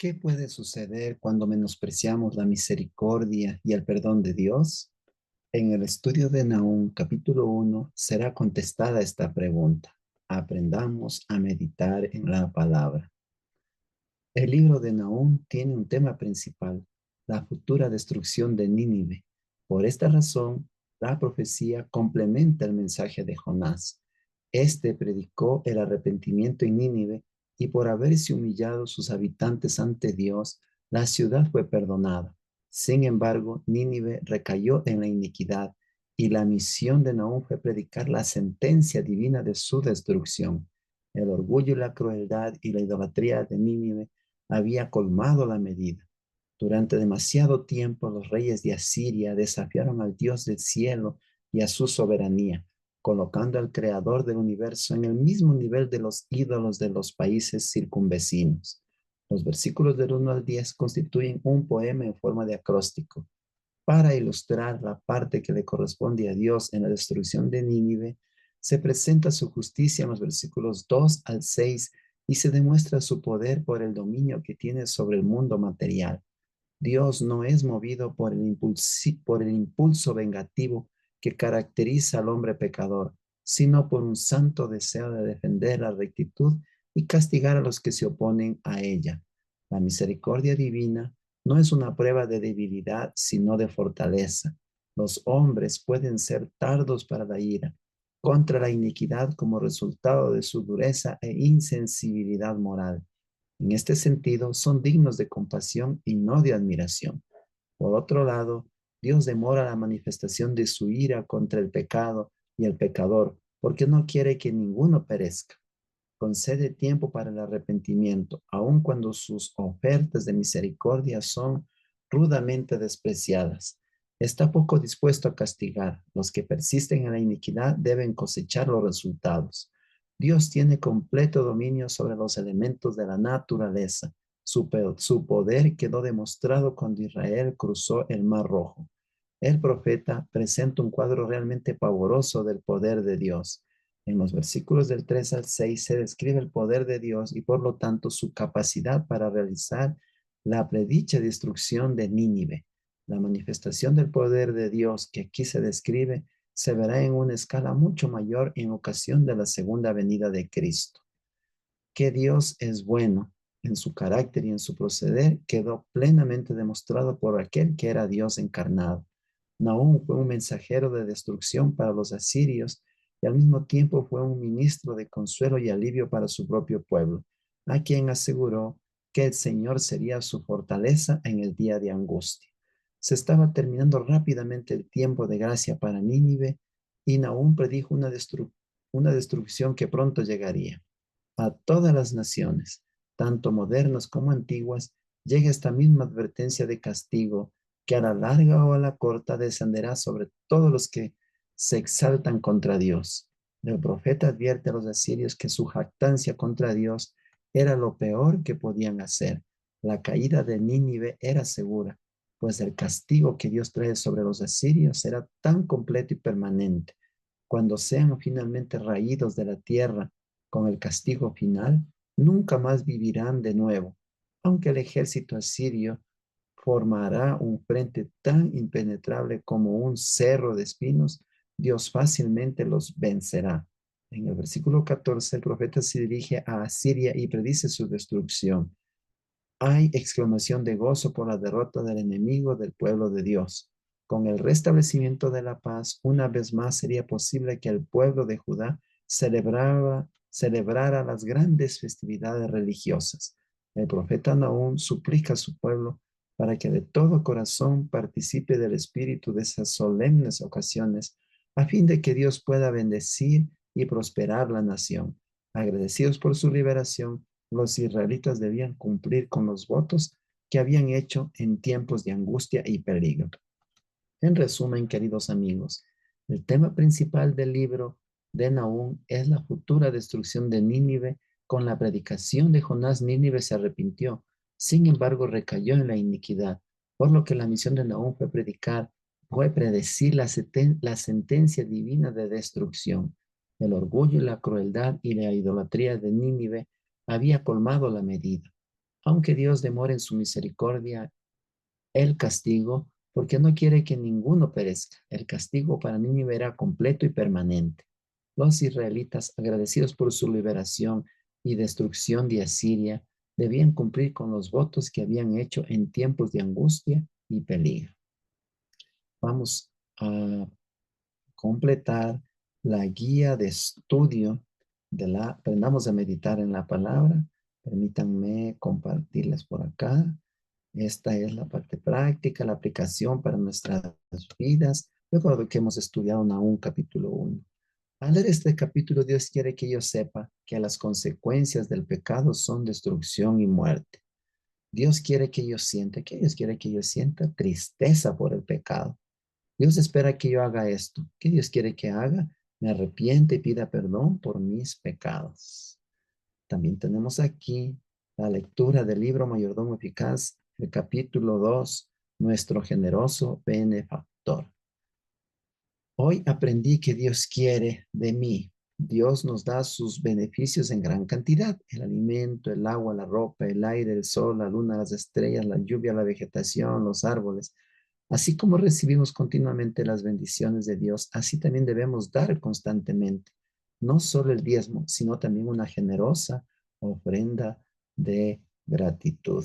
¿Qué puede suceder cuando menospreciamos la misericordia y el perdón de Dios? En el estudio de Nahum, capítulo 1, será contestada esta pregunta. Aprendamos a meditar en la palabra. El libro de Nahum tiene un tema principal, la futura destrucción de Nínive. Por esta razón, la profecía complementa el mensaje de Jonás. Este predicó el arrepentimiento en Nínive y por haberse humillado sus habitantes ante Dios, la ciudad fue perdonada. Sin embargo, Nínive recayó en la iniquidad y la misión de Nahum fue predicar la sentencia divina de su destrucción. El orgullo y la crueldad y la idolatría de Nínive había colmado la medida. Durante demasiado tiempo los reyes de Asiria desafiaron al Dios del cielo y a su soberanía, colocando al Creador del universo en el mismo nivel de los ídolos de los países circunvecinos. Los versículos del 1 al 10 constituyen un poema en forma de acróstico. Para ilustrar la parte que le corresponde a Dios en la destrucción de Nínive, se presenta su justicia en los versículos 2 al 6 y se demuestra su poder por el dominio que tiene sobre el mundo material. Dios no es movido por el impulso vengativo que caracteriza al hombre pecador, sino por un santo deseo de defender la rectitud y castigar a los que se oponen a ella. La misericordia divina no es una prueba de debilidad, sino de fortaleza. Los hombres pueden ser tardos para la ira, contra la iniquidad como resultado de su dureza e insensibilidad moral. En este sentido, son dignos de compasión y no de admiración. Por otro lado, Dios demora la manifestación de su ira contra el pecado y el pecador, porque no quiere que ninguno perezca. Concede tiempo para el arrepentimiento, aun cuando sus ofertas de misericordia son rudamente despreciadas. Está poco dispuesto a castigar. Los que persisten en la iniquidad deben cosechar los resultados. Dios tiene completo dominio sobre los elementos de la naturaleza. Su poder quedó demostrado cuando Israel cruzó el Mar Rojo. El profeta presenta un cuadro realmente pavoroso del poder de Dios. En los versículos del 3 al 6 se describe el poder de Dios y por lo tanto su capacidad para realizar la predicha destrucción de Nínive. La manifestación del poder de Dios que aquí se describe se verá en una escala mucho mayor en ocasión de la segunda venida de Cristo. Que Dios es bueno en su carácter y en su proceder quedó plenamente demostrado por aquel que era Dios encarnado. Nahum fue un mensajero de destrucción para los asirios y al mismo tiempo fue un ministro de consuelo y alivio para su propio pueblo, a quien aseguró que el Señor sería su fortaleza en el día de angustia. Se estaba terminando rápidamente el tiempo de gracia para Nínive y Nahum predijo una destrucción que pronto llegaría. A todas las naciones, tanto modernas como antiguas, llega esta misma advertencia de castigo que a la larga o a la corta descenderá sobre todos los que se exaltan contra Dios. El profeta advierte a los asirios que su jactancia contra Dios era lo peor que podían hacer. La caída de Nínive era segura, pues el castigo que Dios trae sobre los asirios será tan completo y permanente. Cuando sean finalmente raídos de la tierra con el castigo final, nunca más vivirán de nuevo, aunque el ejército asirio formará un frente tan impenetrable como un cerro de espinos, Dios fácilmente los vencerá. En el versículo 14, el profeta se dirige a Asiria y predice su destrucción. Hay exclamación de gozo por la derrota del enemigo del pueblo de Dios. Con el restablecimiento de la paz, una vez más sería posible que el pueblo de Judá celebrara las grandes festividades religiosas. El profeta Nahum suplica a su pueblo para que de todo corazón participe del espíritu de esas solemnes ocasiones, a fin de que Dios pueda bendecir y prosperar la nación. Agradecidos por su liberación, los israelitas debían cumplir con los votos que habían hecho en tiempos de angustia y peligro. En resumen, queridos amigos, el tema principal del libro de Nahum es la futura destrucción de Nínive. Con la predicación de Jonás, Nínive se arrepintió, sin embargo recayó en la iniquidad, por lo que la misión de Nahum fue predecir la sentencia divina de destrucción. El orgullo y la crueldad y la idolatría de Nínive había colmado la medida. Aunque Dios demore en su misericordia el castigo, porque no quiere que ninguno perezca. El castigo para Nínive era completo y permanente. Los israelitas, agradecidos por su liberación y destrucción de Asiria, debían cumplir con los votos que habían hecho en tiempos de angustia y peligro. Vamos a completar la guía de estudio aprendamos a meditar en la palabra. Permítanme compartirles por acá. Esta es la parte práctica, la aplicación para nuestras vidas, luego de que hemos estudiado Nahum capítulo 1. Al leer este capítulo, Dios quiere que yo sepa que las consecuencias del pecado son destrucción y muerte. Dios quiere que yo sienta, que Dios quiere que yo sienta tristeza por el pecado. Dios espera que yo haga esto. ¿Qué Dios quiere que haga? Me arrepiente y pida perdón por mis pecados. También tenemos aquí la lectura del libro Mayordomo Eficaz, el capítulo 2, nuestro generoso benefactor. Hoy aprendí que Dios quiere de mí. Dios nos da sus beneficios en gran cantidad: el alimento, el agua, la ropa, el aire, el sol, la luna, las estrellas, la lluvia, la vegetación, los árboles. Así como recibimos continuamente las bendiciones de Dios, así también debemos dar constantemente, no solo el diezmo, sino también una generosa ofrenda de gratitud.